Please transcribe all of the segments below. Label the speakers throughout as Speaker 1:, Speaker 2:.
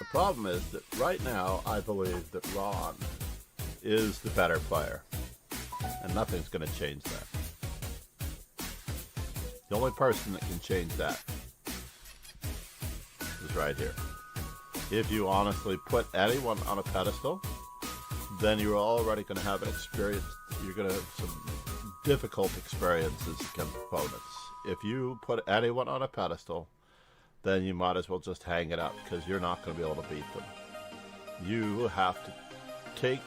Speaker 1: The problem is that right now I believe that Ron is the better player, and nothing's going to change that. The only person that can change that is right here. If you honestly put anyone on a pedestal, then you're already going to have an experience. You're going to have some difficult experiences against opponents. If you put anyone on a pedestal, then you might as well just hang it up, because you're not going to be able to beat them. You have to take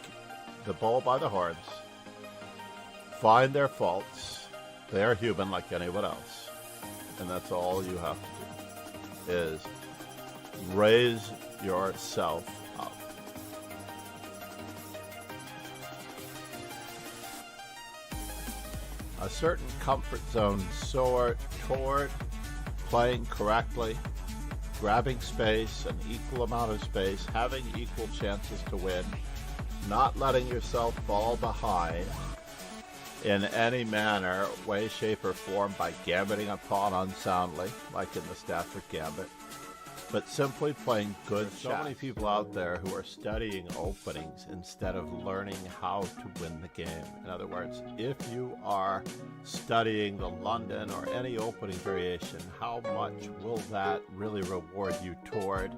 Speaker 1: the bull by the horns, find their faults. They are human like anyone else. And that's all you have to do, is raise yourself up. A certain comfort zone soar toward playing correctly, grabbing space, an equal amount of space, having equal chances to win, not letting yourself fall behind in any manner, way, shape, or form by gambiting a pawn unsoundly, like in the Stafford Gambit, but simply playing good shots. So many people out there who are studying openings instead of learning how to win the game. In other words, if you are studying the London or any opening variation, how much will that really reward you toward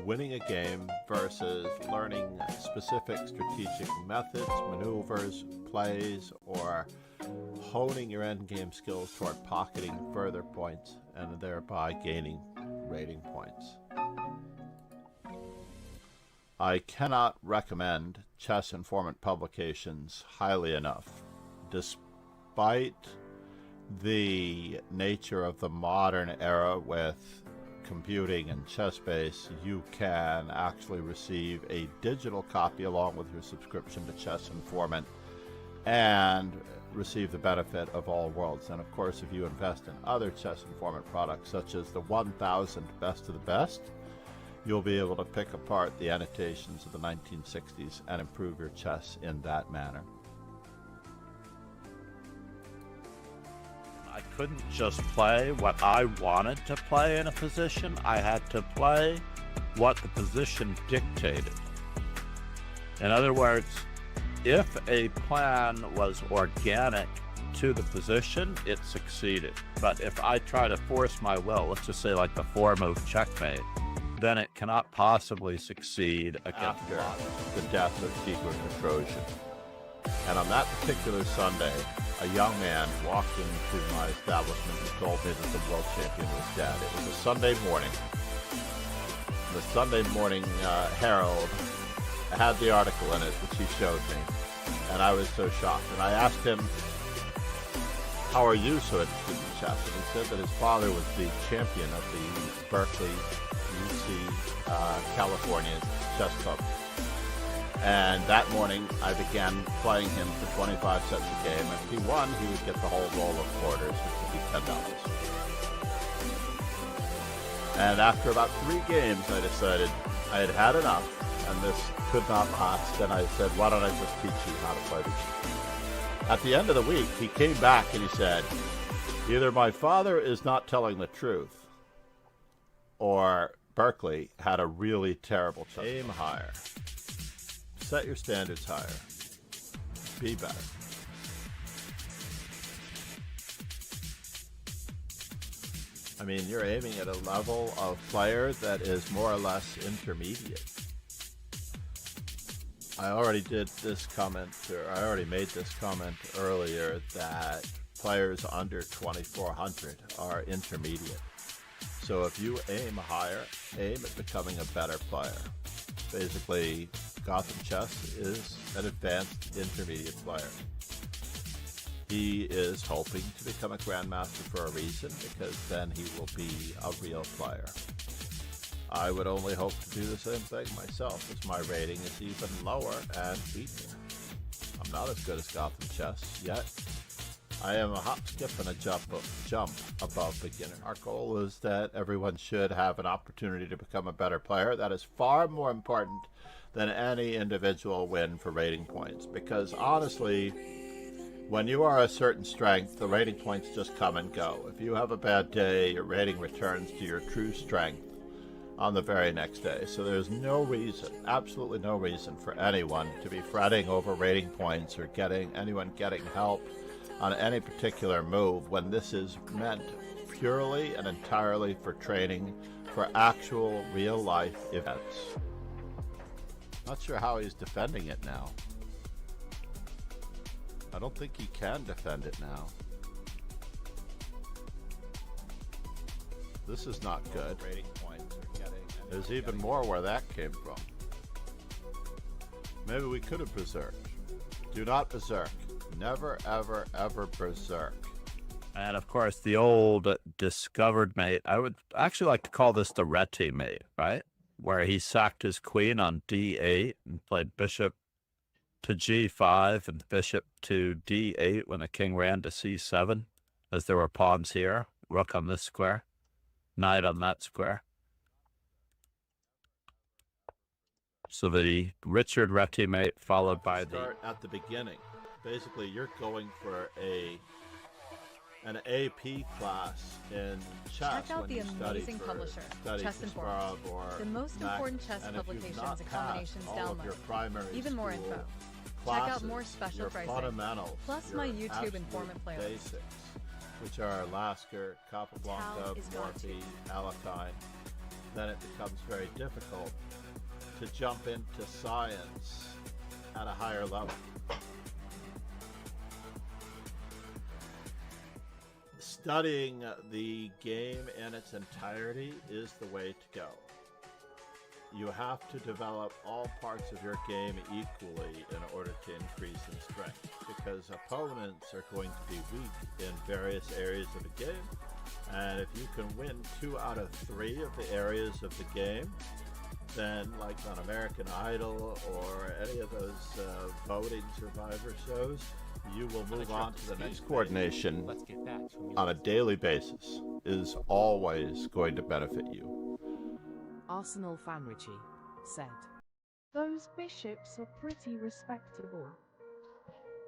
Speaker 1: winning a game versus learning specific strategic methods, maneuvers, plays, or honing your endgame skills toward pocketing further points and thereby gaining rating points. I cannot recommend Chess Informant publications highly enough. Despite the nature of the modern era with computing and ChessBase, you can actually receive a digital copy along with your subscription to Chess Informant and receive the benefit of all worlds. And of course, if you invest in other Chess Informant products, such as the 1000 Best of the Best, you'll be able to pick apart the annotations of the 1960s and improve your chess in that manner. I couldn't just play what I wanted to play in a position. I had to play what the position dictated. In other words, if a plan was organic to the position, it succeeded. But if I try to force my will, let's just say like the 4-move checkmate, then it cannot possibly succeed against the death of Tigran the Trojan. And on that particular Sunday, a young man walked into my establishment and told me that the world champion was dead. It was a Sunday morning. The Sunday morning Herald had the article in it, which he showed me, and I was so shocked. And I asked him, how are you so interested in chess? And he said that his father was the champion of the Berkeley, UC, California chess club. And that morning, I began playing him for 25 sets a game, and if he won, he would get the whole roll of quarters, which would be $10. And after about 3 games, I decided I had had enough, and this could not last, and I said, why don't I just teach you how to play the game? At the end of the week, he came back and he said, either my father is not telling the truth, or Berkeley had a really terrible chess. Aim higher. Set your standards higher. Be better. I mean, you're aiming at a level of player that is more or less intermediate. I already made this comment earlier that players under 2400 are intermediate. So if you aim higher, aim at becoming a better player. Basically, Gotham Chess is an advanced intermediate player. He is hoping to become a grandmaster for a reason, because then he will be a real player. I would only hope to do the same thing myself, as my rating is even lower and weaker. I'm not as good as Gotham Chess yet. I am a hop, skip, and a jump above beginner. Our goal is that everyone should have an opportunity to become a better player. That is far more important than any individual win for rating points, because honestly, when you are a certain strength, the rating points just come and go. If you have a bad day, your rating returns to your true strength
Speaker 2: on the very next day. So there's no reason, absolutely no reason for anyone to be fretting over rating points or anyone getting help on any particular move when this is meant purely and entirely for training for actual real life events. Not sure how he's defending it now. I don't think he can defend it now. This is not good. There's even more where that came from. Maybe we could have berserked. Do not berserk. Never, ever, ever berserk.
Speaker 1: And of course, the old discovered mate. I would actually like to call this the Reti mate, right? Where he sacked his queen on d8 and played bishop to g5 and bishop to d8 when the king ran to c7, as there were pawns here, rook on this square, knight on that square. So the Richard Reti mate followed by
Speaker 2: Start at the beginning. Basically, you're going for an AP class in chess.
Speaker 3: Check out the amazing publisher, Chess Informed. The most important chess publications and combinations download. Even more info. Check out more special pricing. Plus my YouTube informant playlist.
Speaker 2: Basics, which are Lasker, Capablanca, Morphy, Alatine. Then it becomes very difficult to jump into science at a higher level. Studying the game in its entirety is the way to go. You have to develop all parts of your game equally in order to increase in strength, because opponents are going to be weak in various areas of the game, and if you can win 2 out of 3 of the areas of the game, then like on American Idol or any of those voting survivor shows, you will move on to the next. Coordination on a daily basis is always going to benefit you.
Speaker 4: Arsenal fan Richie said,
Speaker 5: "Those bishops are pretty respectable."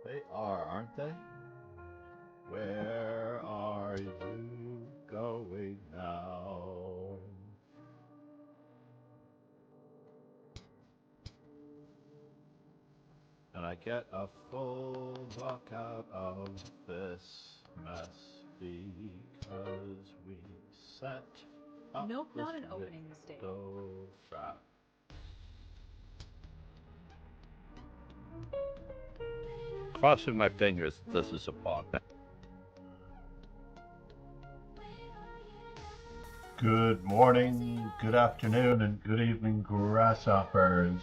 Speaker 2: They are, aren't they? Where are you going now? And I get a full buck out of this mess because we set up
Speaker 3: Nope,
Speaker 2: this
Speaker 3: not an opening mistake.
Speaker 2: trap.
Speaker 1: Crossing my fingers, this is a pawn.
Speaker 2: Good morning, good afternoon, and good evening, grasshoppers.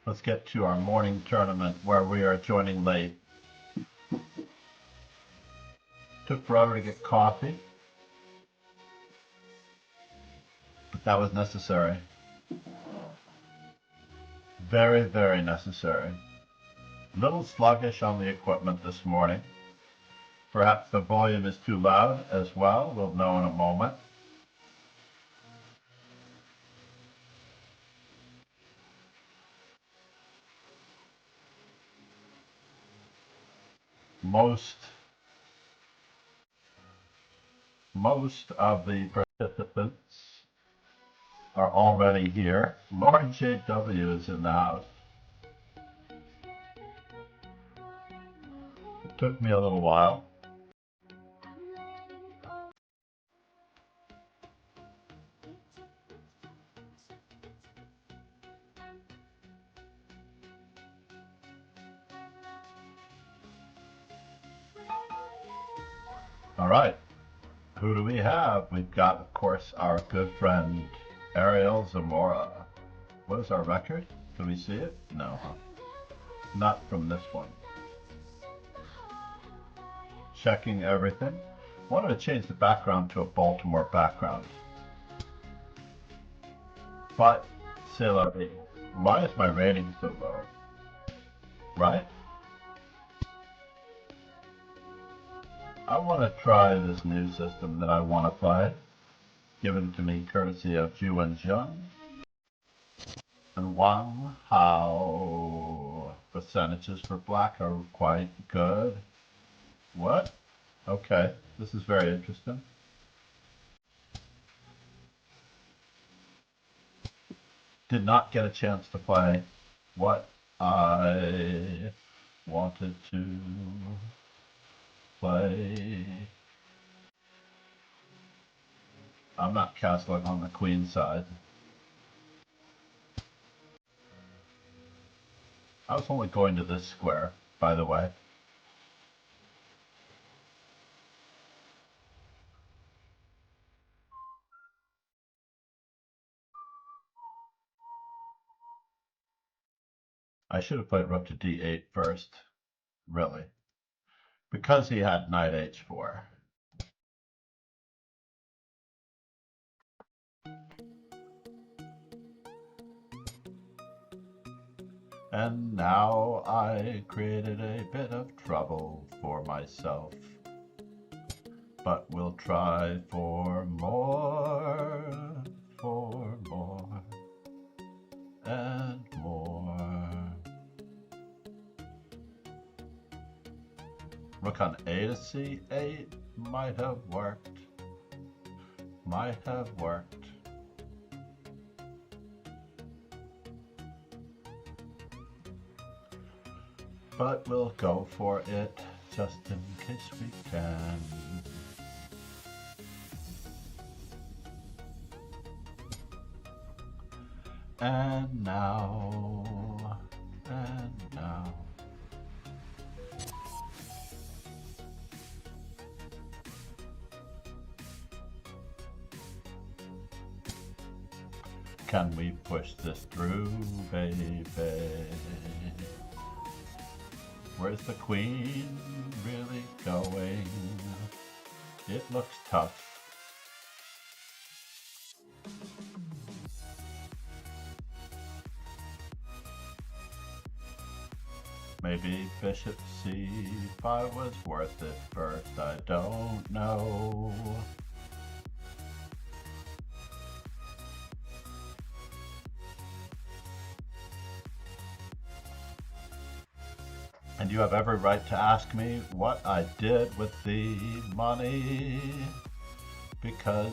Speaker 2: Let's get to our morning tournament where we are joining late. Took forever to get coffee, but that was necessary. Very, very necessary. A little sluggish on the equipment this morning. Perhaps the volume is too loud as well. We'll know in a moment. Most of the participants are already here. Lauren J.W. is in the house. It took me a little while. All right. Who do we have? We've got, of course, our good friend Ariel Zamora. What is our record? Can we see it? No, huh? Not from this one. Checking everything. Wanted to change the background to a Baltimore background. But, c'est la vie. Why is my rating so low? Right? I want to try this new system that I want to try, given to me courtesy of Ju and Jung. And wow, how percentages for black are quite good. What? Okay. This is very interesting. Did not get a chance to play what I wanted to play. I'm not castling on the queen side. I was only going to this square, by the way. I should have played rook to d8 first, really, because he had knight h4. And now I created a bit of trouble for myself, but we'll try for more, and more. Rook on a to c8 might have worked. But we'll go for it just in case we can. And now. Can we push this through, baby? Where's the queen really going? It looks tough. Maybe bishop c5 was worth it first, I don't know. And you have every right to ask me what I did with the money, because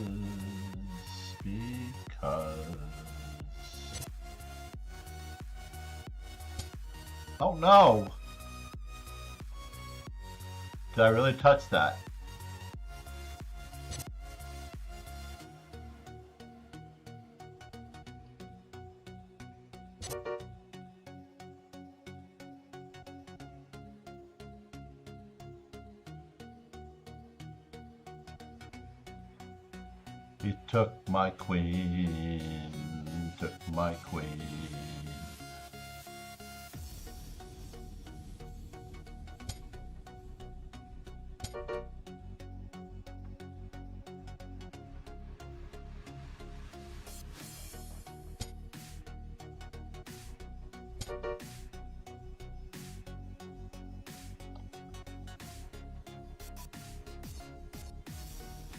Speaker 2: oh no! Did I really touch that? He took my queen,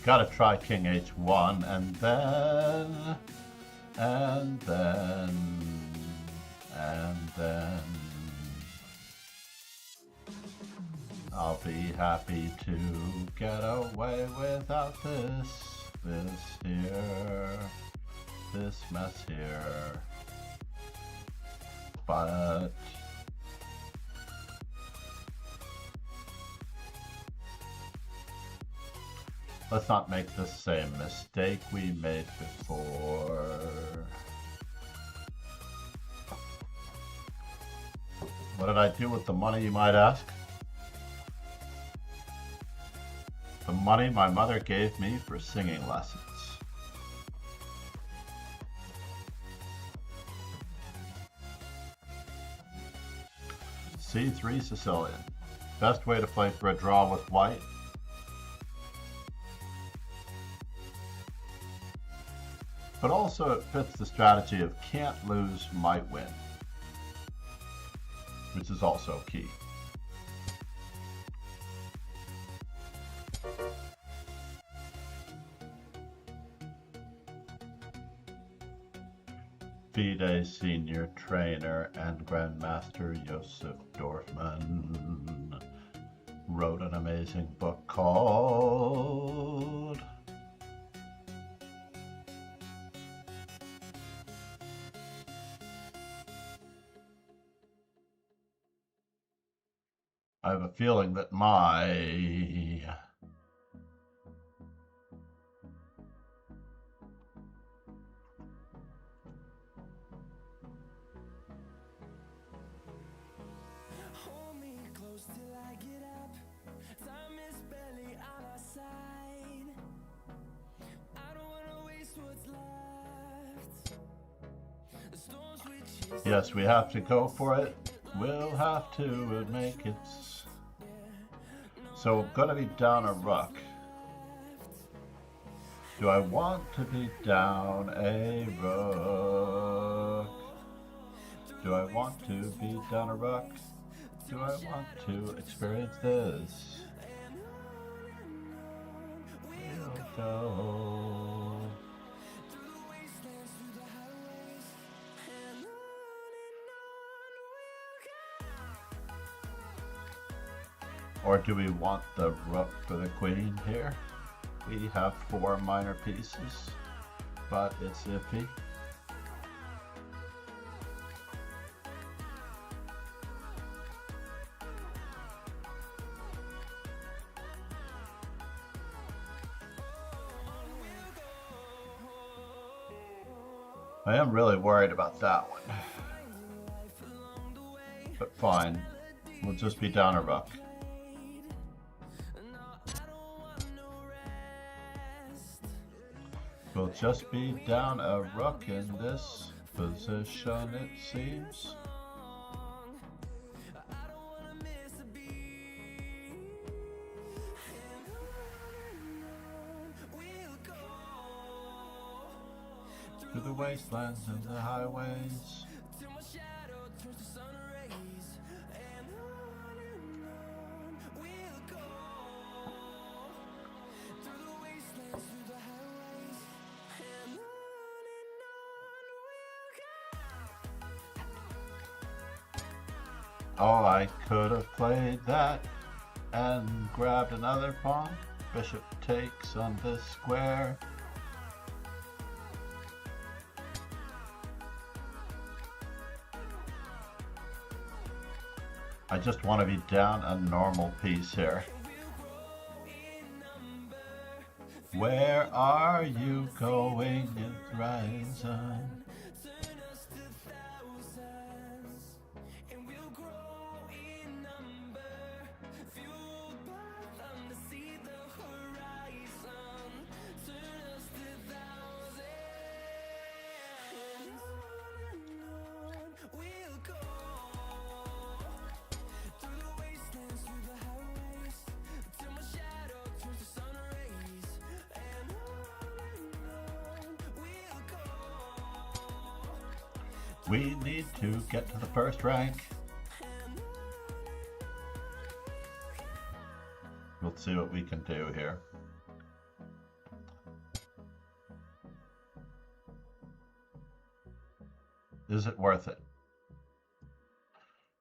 Speaker 2: Gotta try king h1 and then I'll be happy to get away without this mess here. But let's not make the same mistake we made before. What did I do with the money, you might ask? The money my mother gave me for singing lessons. C3 Sicilian. Best way to play for a draw with white. But also it fits the strategy of can't lose, might win, which is also key. FIDE senior trainer and Grandmaster Josif Dorfman wrote an amazing book called I have a feeling that my yes, we have to go for it. We'll have to make it. So I'm gonna be down a rook. Do I want to be down a rook? Do I want to be down a rook? Do I want to experience this? We'll go. Or do we want the rook for the queen here? We have 4 minor pieces, but it's iffy. I am really worried about that one. But fine, we'll just be down a rook. We'll just be down a rook in this position, it seems. Through the wastelands and the highways. Oh, I could have played that and grabbed another pawn. Bishop takes on this square. I just want to be down a normal piece here. Where are you going in Horizon? We need to get to the first rank. We'll see what we can do here. Is it worth it?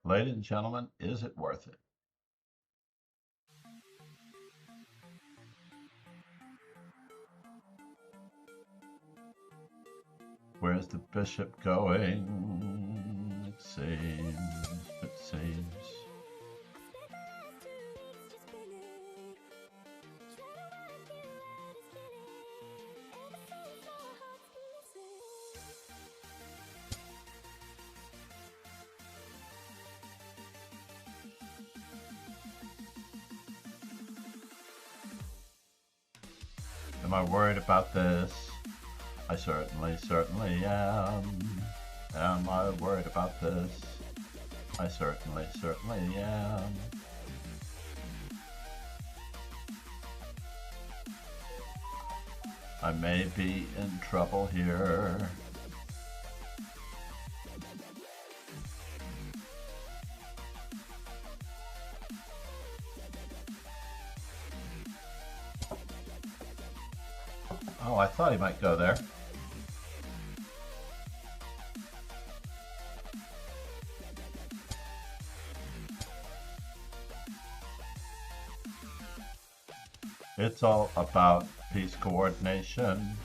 Speaker 2: Ladies and gentlemen, is it worth it? Where's the bishop going? It seems. Am I worried about this? I certainly am. Am I worried about this? I certainly am. I may be in trouble here. Oh, I thought he might go there. It's all about piece coordination.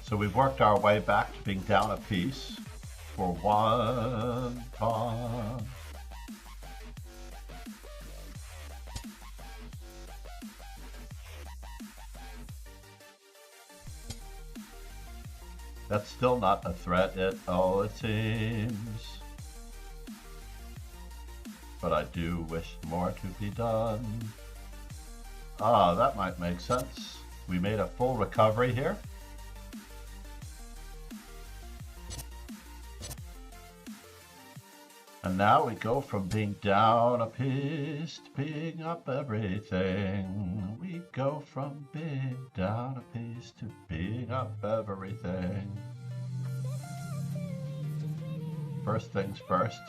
Speaker 2: So we've worked our way back to being down a piece for one pawn. That's still not a threat, it seems. But I do wish more to be done. Ah, that might make sense. We made a full recovery here. And now we go from being down a piece to being up everything. We go from being down a piece to being up everything. First things first.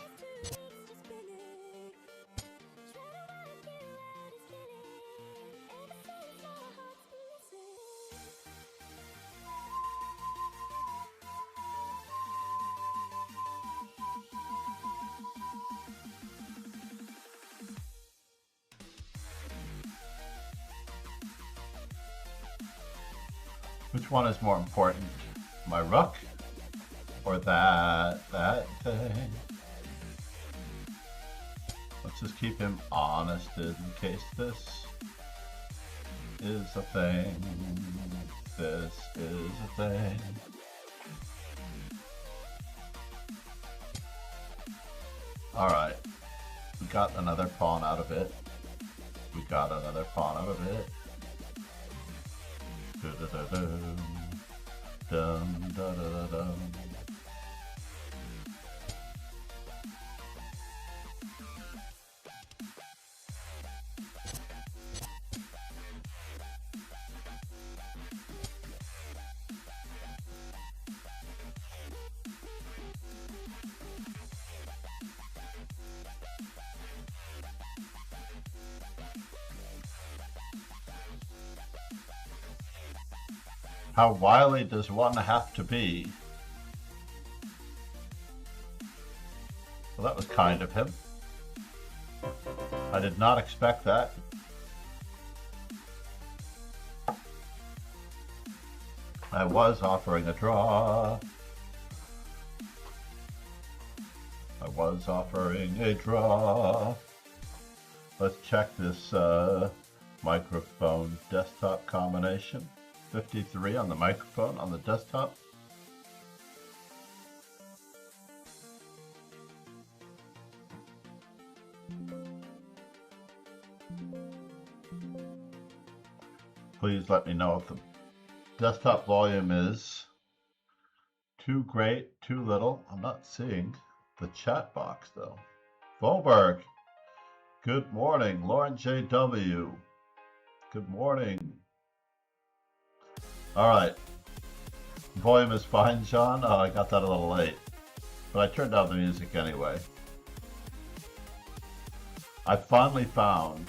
Speaker 2: Which one is more important? My rook or that thing? Let's just keep him honest in case this is a thing. This is a thing. Alright. We got another pawn out of it. We got another pawn out of it. Dum, dum, da, da, da, dum. How wily does one have to be? Well, that was kind of him. I did not expect that. I was offering a draw. I was offering a draw. Let's check this microphone desktop combination. 53 on the microphone on the desktop. Please let me know if the desktop volume is too great, too little. I'm not seeing the chat box though. Volberg, good morning. Lauren JW, good morning. All right, volume is fine, John. Oh, I got that a little late, but I turned down the music anyway. I finally found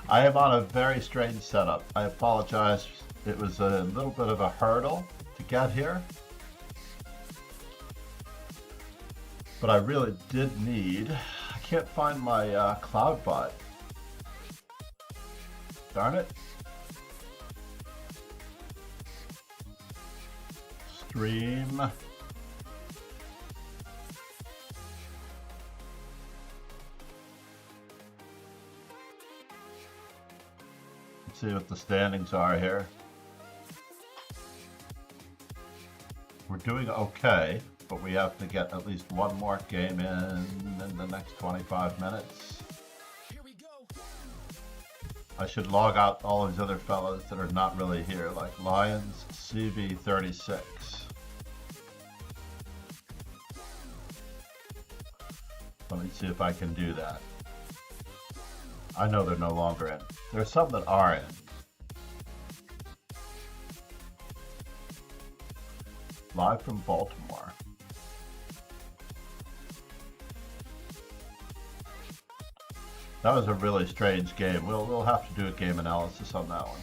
Speaker 2: I am on a very strange setup. I apologize. It was a little bit of a hurdle to get here, but I really did need. I can't find my CloudBot. Darn it. Stream. Let's see what the standings are here. We're doing okay, but we have to get at least one more game in the next 25 minutes. I should log out all these other fellows that are not really here, like Lions CV36. Let me see if I can do that. I know they're no longer in. There's some that are in. Live from Baltimore. That was a really strange game. We'll have to do a game analysis on that one.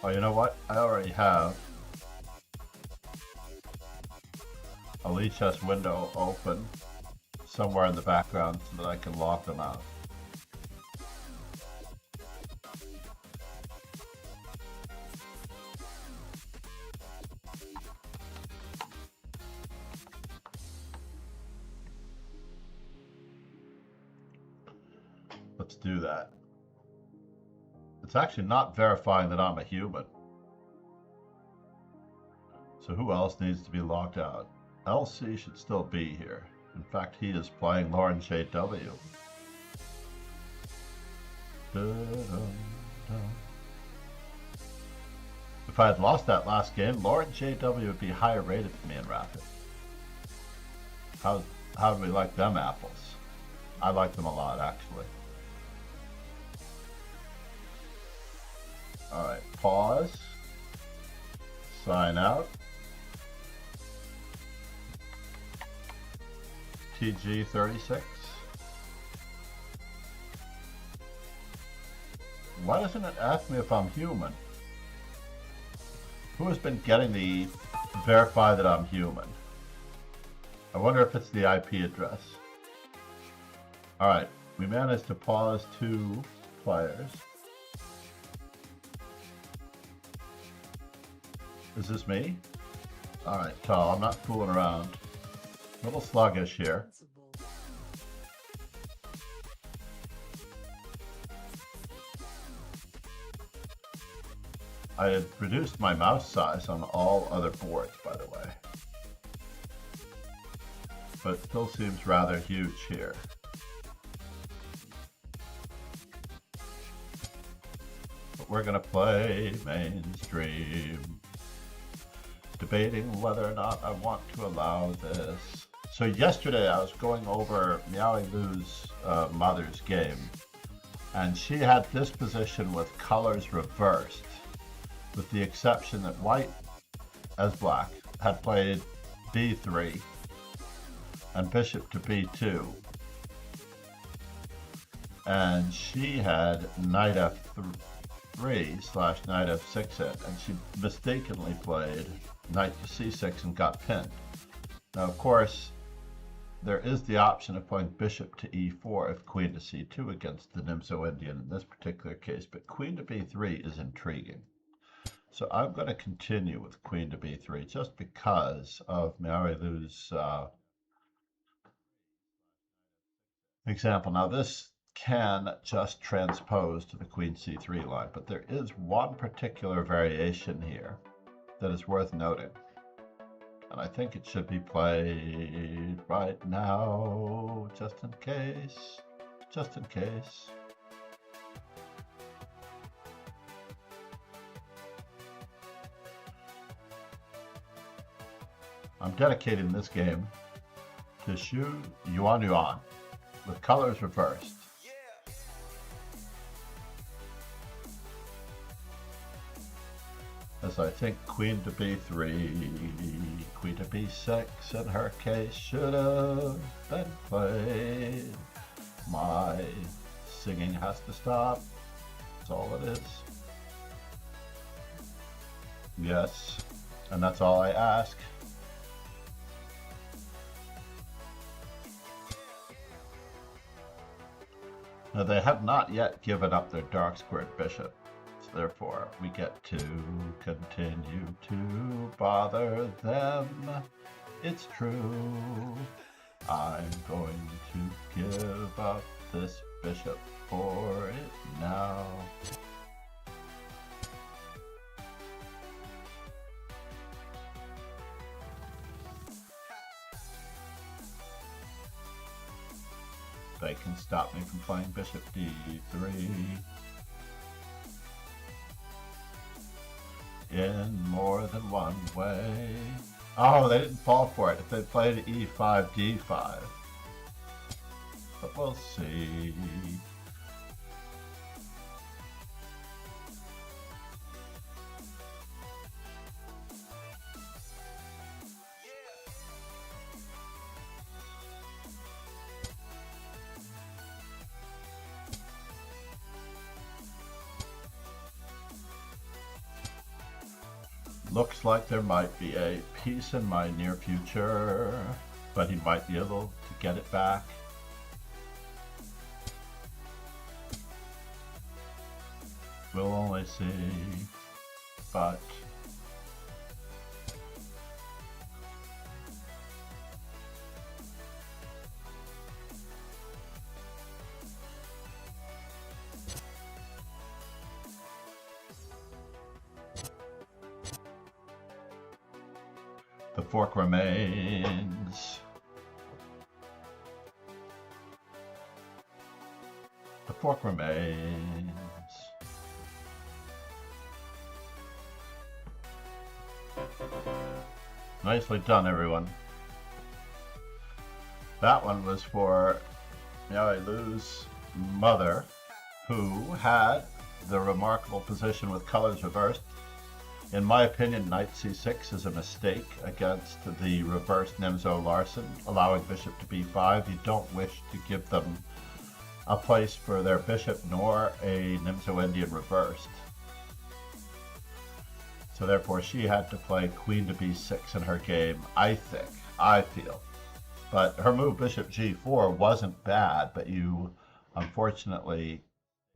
Speaker 2: Oh, you know what? I already have a Lichess window open somewhere in the background so that I can lock them out. Let's do that. It's actually not verifying that I'm a human. So who else needs to be locked out? LC should still be here. In fact, he is playing Lauren JW. If I had lost that last game, Lauren JW would be higher rated than me in Rapid. How do we like them apples? I like them a lot, actually. Alright, pause. Sign out. TG36. Why doesn't it ask me if I'm human? Who has been getting the verify that I'm human? I wonder if it's the IP address. Alright, we managed to pause 2 players. Is this me? Alright, Tal, I'm not fooling around. A little sluggish here. I had reduced my mouse size on all other boards, by the way. But it still seems rather huge here. But we're gonna play mainstream. Debating whether or not I want to allow this. So yesterday I was going over Meowie Lou's mother's game, and she had this position with colors reversed, with the exception that white, as black, had played b3 and bishop to b2, and she had knight f3 slash knight f6 in, and she mistakenly played knight to c6 and got pinned. Now, of course, there is the option of playing bishop to e4 if queen to c2 against the Nimzo Indian in this particular case, but queen to b3 is intriguing. So I'm going to continue with queen to b3 just because of Meowie Lou's example. Now, this can just transpose to the queen c3 line, but there is one particular variation here that is worth noting, and I think it should be played right now, just in case, just in case. I'm dedicating this game to Xu Yuan Yuan with colors reversed. As I think queen to b3, queen to b6 in her case should have been played. My singing has to stop. That's all it is. Yes, and that's all I ask. Now, they have not yet given up their dark squared bishop. Therefore, we get to continue to bother them. It's true. I'm going to give up this bishop for it now. They can stop me from playing bishop d3. In more than one way. Oh, they didn't fall for it. If they played e5, d5. But we'll see. Looks like there might be a piece in my near future, but he might be able to get it back. We'll only see, but the fork remains. The fork remains. Nicely done, everyone. That one was for Miaoilu's mother, who had the remarkable position with colors reversed. In my opinion, knight c6 is a mistake against the reversed Nimzo Larsen, allowing bishop to b5. You don't wish to give them a place for their bishop nor a Nimzo Indian reversed. So therefore she had to play queen to b6 in her game, I feel. But her move bishop g4 wasn't bad, but you unfortunately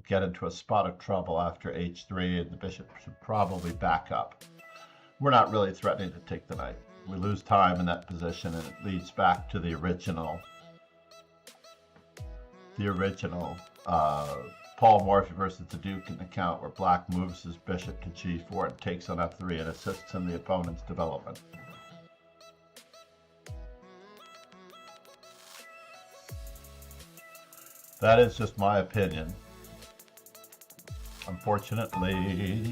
Speaker 2: get into a spot of trouble after h3, and the bishop should probably back up. We're not really threatening to take the knight. We lose time in that position, and it leads back to the original Paul Morphy versus the Duke in the count, where black moves his bishop to g4 and takes on f3 and assists in the opponent's development. That is just my opinion. Unfortunately,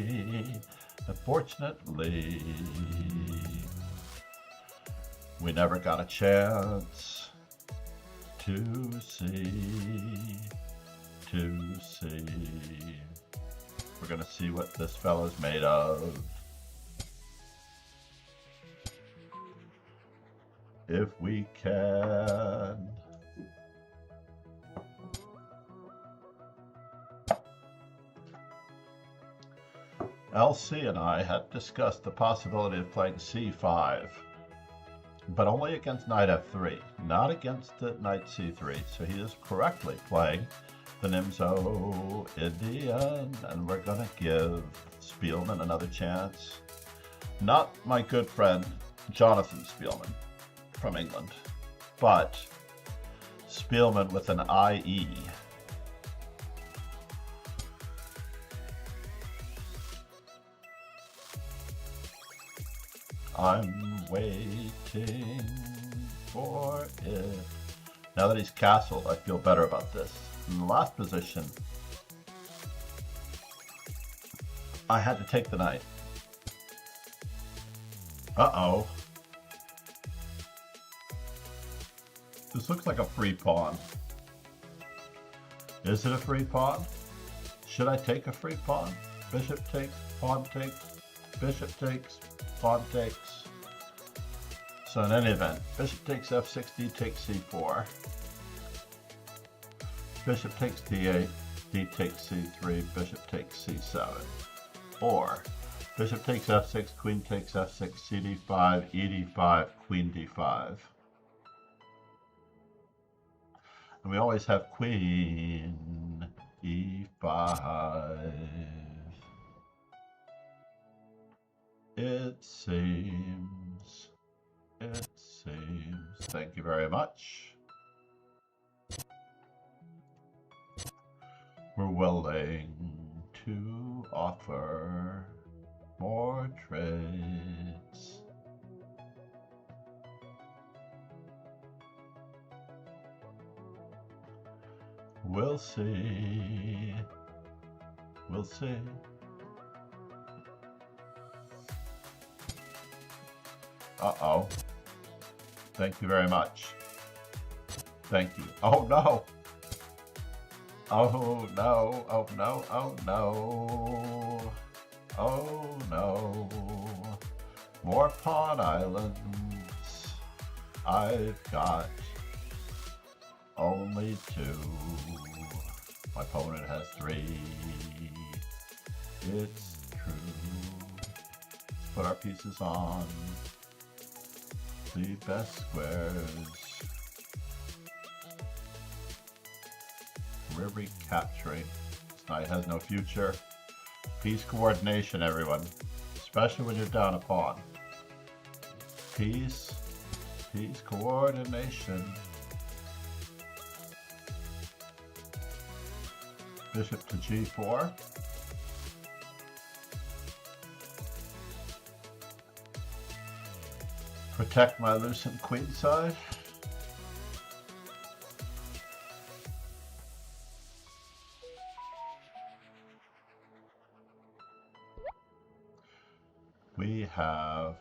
Speaker 2: we never got a chance to see. We're gonna see what this fellow's made of. If we can. LC and I had discussed the possibility of playing c5, but only against knight f3, not against the knight c3. So he is correctly playing the Nimzo Indian, and we're gonna give Spielman another chance. Not my good friend Jonathan Spielman from England, but Spielman with an IE. I'm waiting for it. Now that he's castled, I feel better about this. In the last position, I had to take the knight. Uh-oh. This looks like a free pawn. Is it a free pawn? Should I take a free pawn? Bishop takes, pawn takes, bishop takes, pawn takes. So in any event, bishop takes f6, d takes c4. Bishop takes d8, d takes c3, bishop takes c7. Or bishop takes f6, queen takes f6, cd5, ed5, queen d5. And we always have queen e5. It seems. Thank you very much. We're willing to offer more trades. We'll see. We'll see. Uh-oh. Thank you very much. Thank you. Oh no! Oh no, oh no, oh no. Oh no. More pawn islands. I've got only 2. My opponent has 3. It's true. put our pieces on the best squares. We're recapturing. This knight has no future. Piece coordination, everyone. Especially when you're down a pawn. Piece coordination. Bishop to g4. Protect my loosened queen side. We have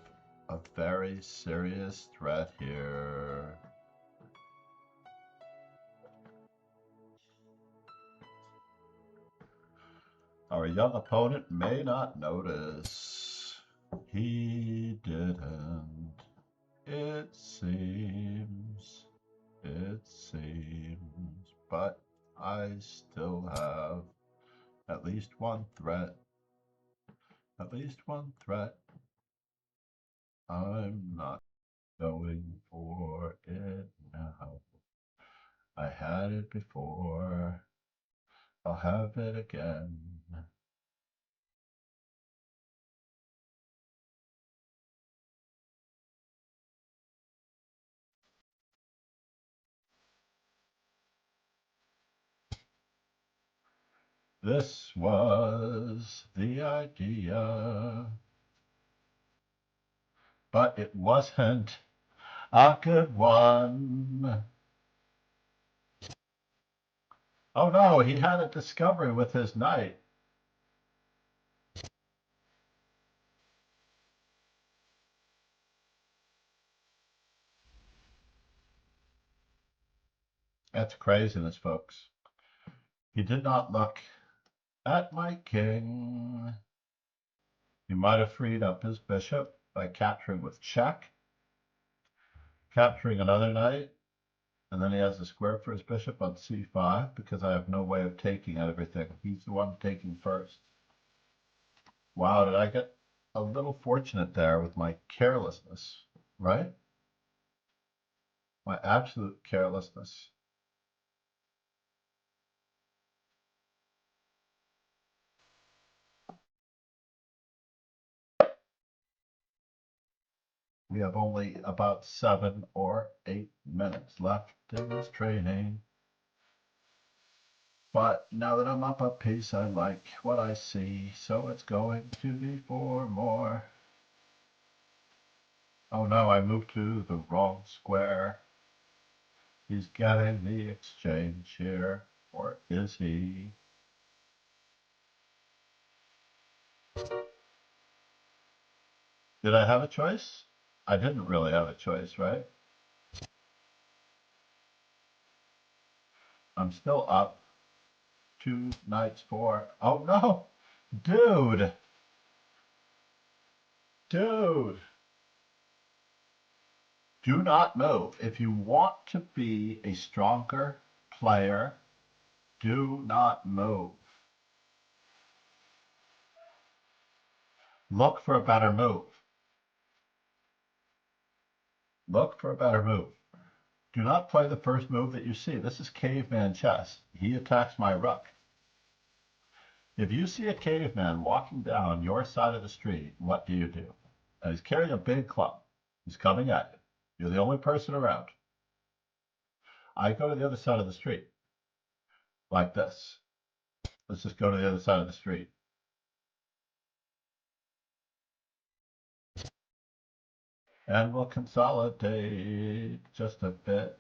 Speaker 2: a very serious threat here. Our young opponent may not notice. He didn't. It seems. But I still have at least one threat. I'm not going for it now. I had it before. I'll have it again. This was the idea, but it wasn't a good one. Oh no, he had a discovery with his knight. That's craziness, folks. He did not look at my king. He might have freed up his bishop by capturing with check, capturing another knight, and then he has a square for his bishop on c5 because I have no way of taking everything. He's the one taking first. Wow, did I get a little fortunate there with my carelessness, right? My absolute carelessness. We have only about 7 or 8 minutes left in this training. But now that I'm up a piece, I like what I see, so it's going to be 4 more. Oh no, I moved to the wrong square. He's getting the exchange here, or is he? Did I have a choice? I didn't really have a choice, right? I'm still up 2 knights 4. Oh no! Dude! Do not move. If you want to be a stronger player, do not move. Look for a better move. Do not play the first move that you see. This is caveman chess. He attacks my rook. If you see a caveman walking down your side of the street, what do? And he's carrying a big club. He's coming at you. You're the only person around. I go to the other side of the street. Like this. Let's just go to the other side of the street. And we'll consolidate just a bit.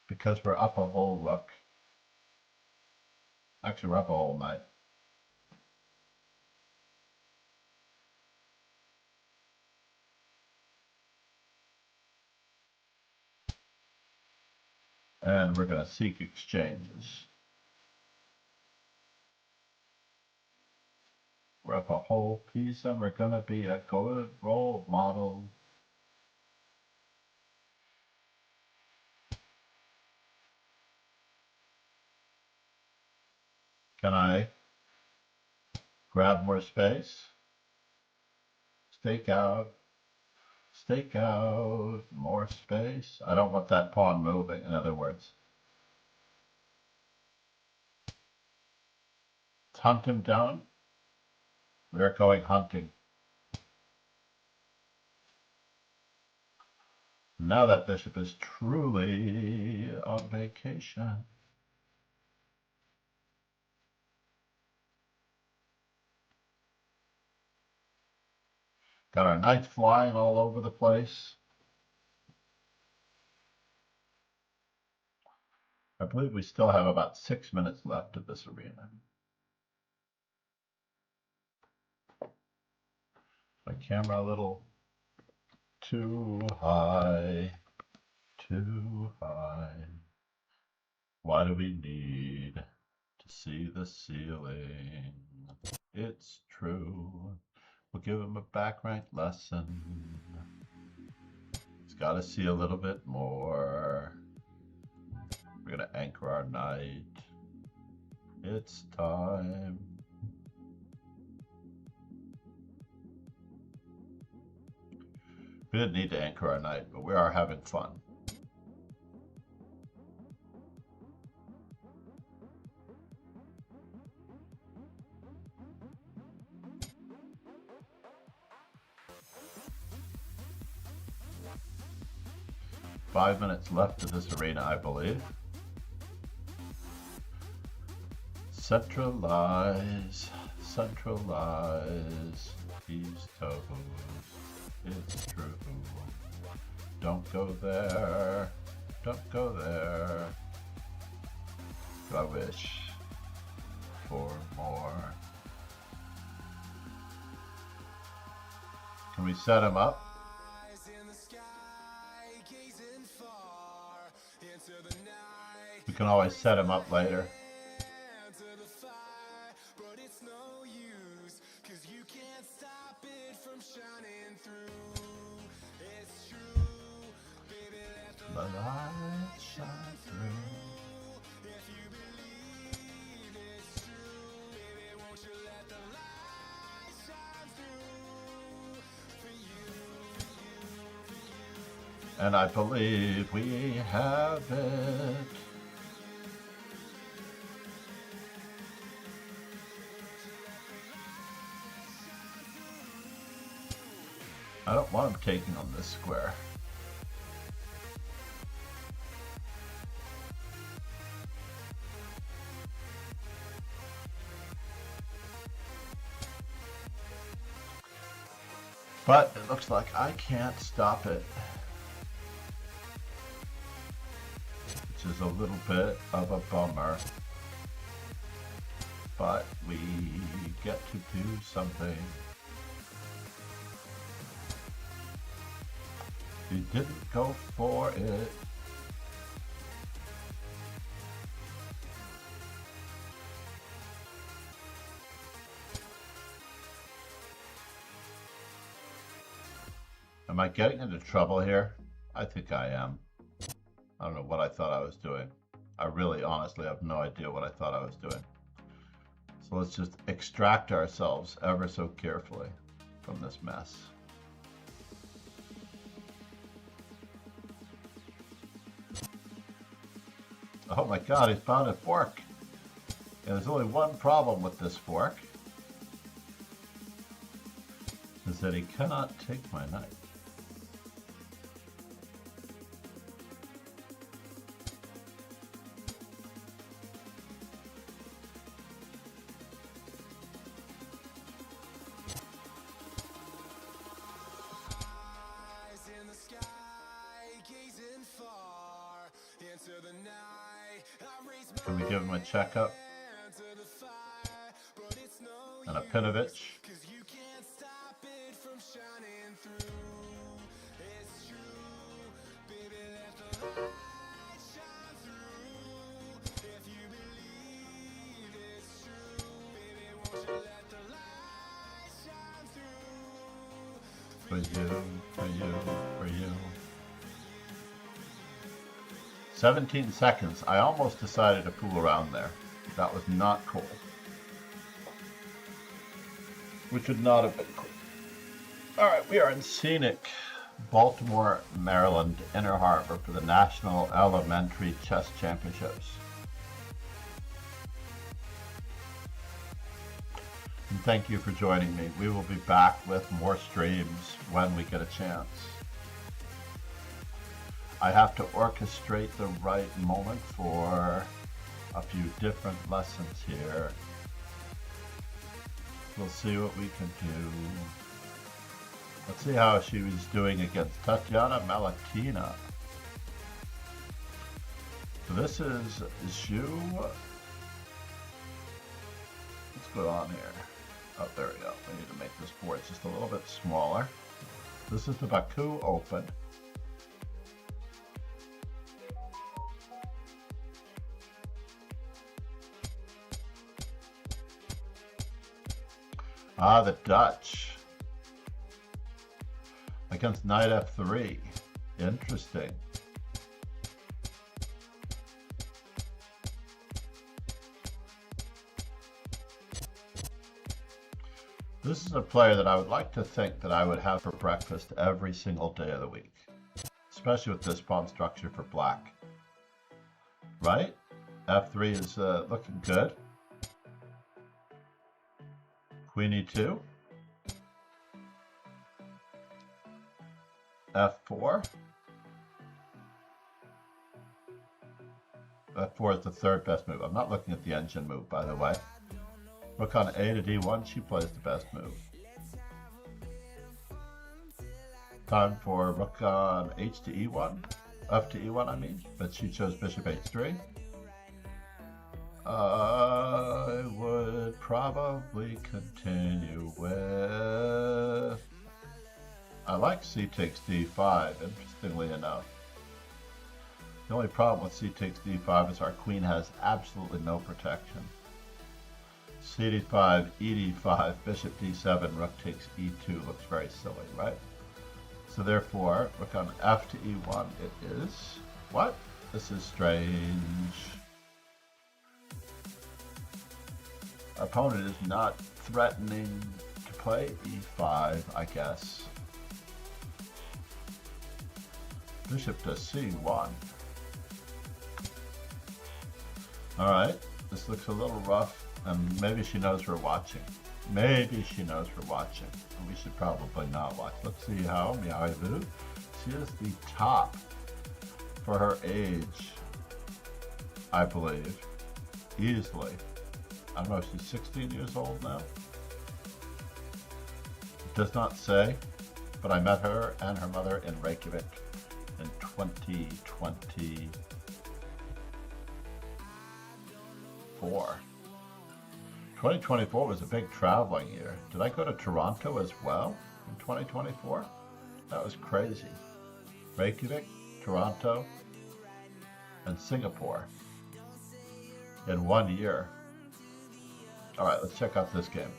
Speaker 2: Because we're up a whole rook. Actually, we're up a whole knight. And we're going to seek exchanges. We're up a whole piece, and we're going to be a good role model. Can I grab more space? Stake out, more space. I don't want that pawn moving, in other words. Let's hunt him down. We're going hunting. Now that bishop is truly on vacation. Got our knights flying all over the place. I believe we still have about 6 minutes left of this arena. My camera a little too high, too high. Why do we need to see the ceiling? It's true. We'll give him a back rank lesson. He's got to see a little bit more. We're going to anchor our knight. It's time. We didn't need to anchor our knight, but we are having fun. Five minutes left of this arena, I believe. Centralize, centralize these toes. It's true. Don't go there. Don't go there. I wish for more. Can we set him up? We can always set him up later. The light shine through. And I believe we have it. I don't want him taking on this square. But it looks like I can't stop it. Which is a little bit of a bummer. But we get to do something. He didn't go for it. Am I getting into trouble here? I think I am. I don't know what I thought I was doing. I really honestly have no idea what I thought I was doing. So let's just extract ourselves ever so carefully from this mess. Oh my god, he's found a fork. And there's only one problem with this fork. Is that he cannot take my knight. Can we give him a checkup? And a Pinovich. For you, for you, for you. 17 seconds. I almost decided to fool around there. That was not cool. We could not have been quick. All right, we are in scenic Baltimore, Maryland, Inner Harbor for the National Elementary Chess Championships. And thank you for joining me. We will be back with more streams when we get a chance. I have to orchestrate the right moment for a few different lessons here. We'll see what we can do. Let's see how she was doing against Tatiana Malatina. So this is Zhu. What's going on here? Oh, there we go. We need to make this board just a little bit smaller. This is the Baku Open. Ah, the Dutch. Against knight f3. Interesting. This is a player that I would like to think that I would have for breakfast every single day of the week. Especially with this pawn structure for black. Right? f3 is looking good. Queen e2. f4. f4 is the third best move. I'm not looking at the engine move, by the way. Rook on a to d1, she plays the best move. Time for rook on h to e1. F to e1, I mean. But she chose bishop h3. I would probably continue with... I like c takes d5, interestingly enough. The only problem with c takes d5 is our queen has absolutely no protection. c d5, e d5, bishop d7, rook takes e2 looks very silly, right? So therefore, rook on f to e1 it is. What? This is strange. Our opponent is not threatening to play e5, I guess. Bishop to c1. Alright, this looks a little rough, and maybe she knows we're watching. Maybe she knows we're watching. And we should probably not watch. Let's see how Miaivu. She is the top for her age, I believe. Easily. I don't know if she's 16 years old now. It does not say, but I met her and her mother in Reykjavik in 2024. 2024 was a big traveling year. Did I go to Toronto as well in 2024? That was crazy. Reykjavik, Toronto, and Singapore in 1 year. All right, let's check out this game.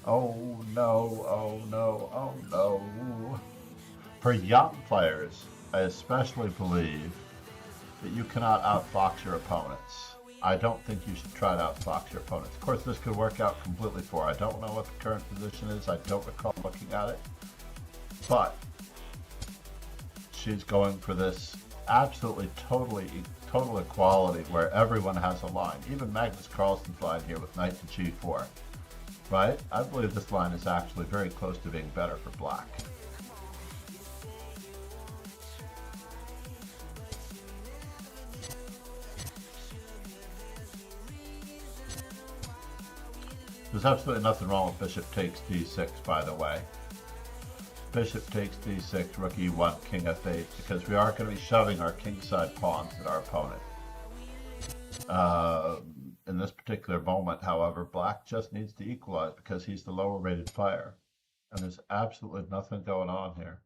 Speaker 2: Oh no, oh no, oh no. For young players, I especially believe that you cannot outfox your opponents. I don't think you should try to outfox your opponents. Of course, this could work out completely for her. I don't know what the current position is. I don't recall looking at it. But she's going for this absolutely total equality where everyone has a line. Even Magnus Carlsen's line here with knight to g4. Right? I believe this line is actually very close to being better for black. There's absolutely nothing wrong with bishop takes d6, by the way. Bishop takes d6, rook e1, king f8, because we are going to be shoving our kingside pawns at our opponent. In this particular moment, however, black just needs to equalize because he's the lower rated player. And there's absolutely nothing going on here.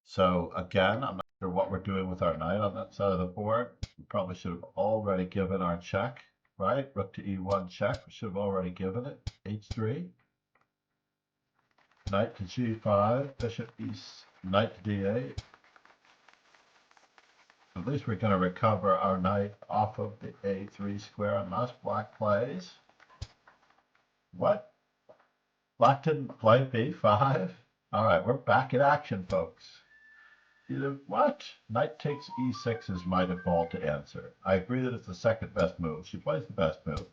Speaker 2: So again, I'm not sure what we're doing with our knight on that side of the board. We probably should have already given our check, right? Rook to e1 check, we should have already given it. h3. Knight to g5, bishop east, knight to d8. At least we're going to recover our knight off of the a3 square unless black plays. What? Black didn't play b5? All right, we're back in action, folks. Either what? Knight takes e6 is my default to answer. I agree that it's the second best move. She plays the best move.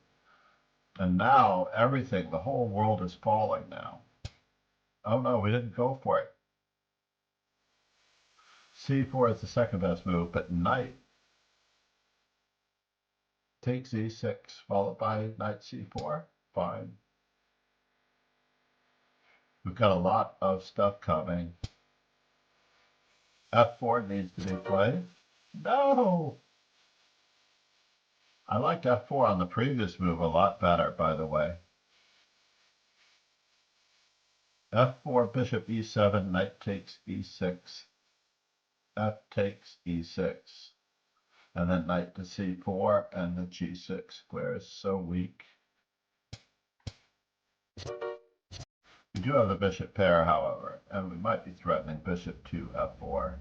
Speaker 2: And now everything, the whole world is falling now. Oh no, we didn't go for it. c4 is the second best move, but knight takes e6 followed by knight c4. Fine. We've got a lot of stuff coming. f4 needs to be played. No! I liked f4 on the previous move a lot better, by the way. f4, bishop e7, knight takes e6, f takes e6, and then knight to c4, and the g6 square is so weak. We do have the bishop pair, however, and we might be threatening bishop to f4.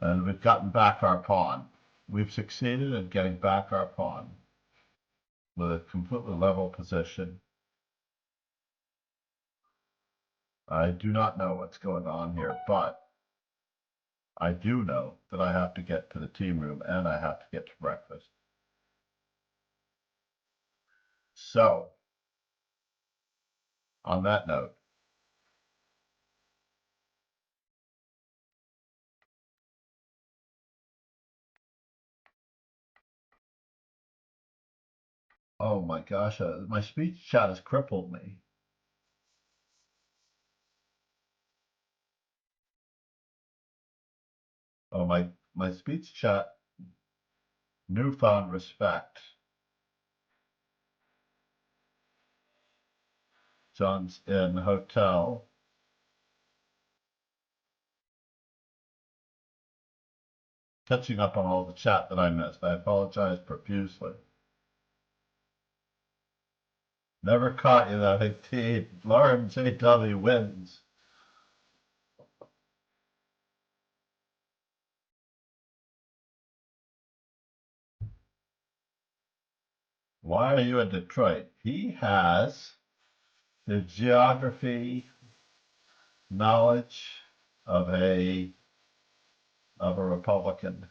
Speaker 2: And we've gotten back our pawn. We've succeeded in getting back our pawn with a completely level position. I do not know what's going on here, but I do know that I have to get to the team room and I have to get to breakfast. So, on that note, oh my gosh, my speech chat has crippled me. Oh, my speech chat, newfound respect. John's in hotel. Catching up on all the chat that I missed. I apologize profusely. Never caught you that 18. Lauren J.W. wins. Why are you in Detroit? He has the geography knowledge of a Republican.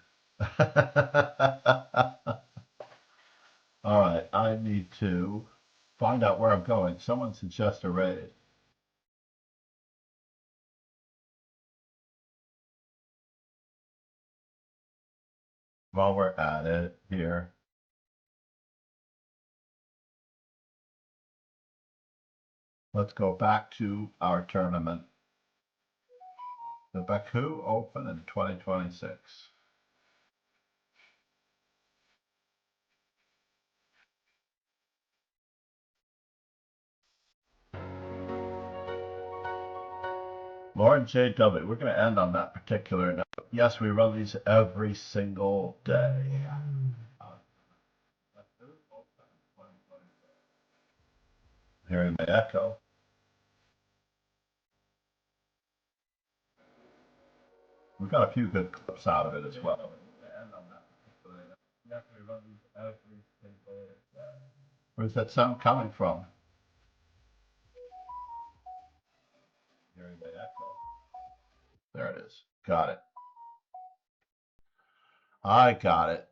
Speaker 2: All right, I need to find out where I'm going. Someone suggest a raid. While we're at it here. Let's go back to our tournament. The Baku Open in 2026. Lauren J.W., we're going to end on that particular note. Yes, we run these every single day. Hearing the echo. We've got a few good clips out of it as well. Where's that sound coming from? Hearing the echo. There it is. Got it. I got it.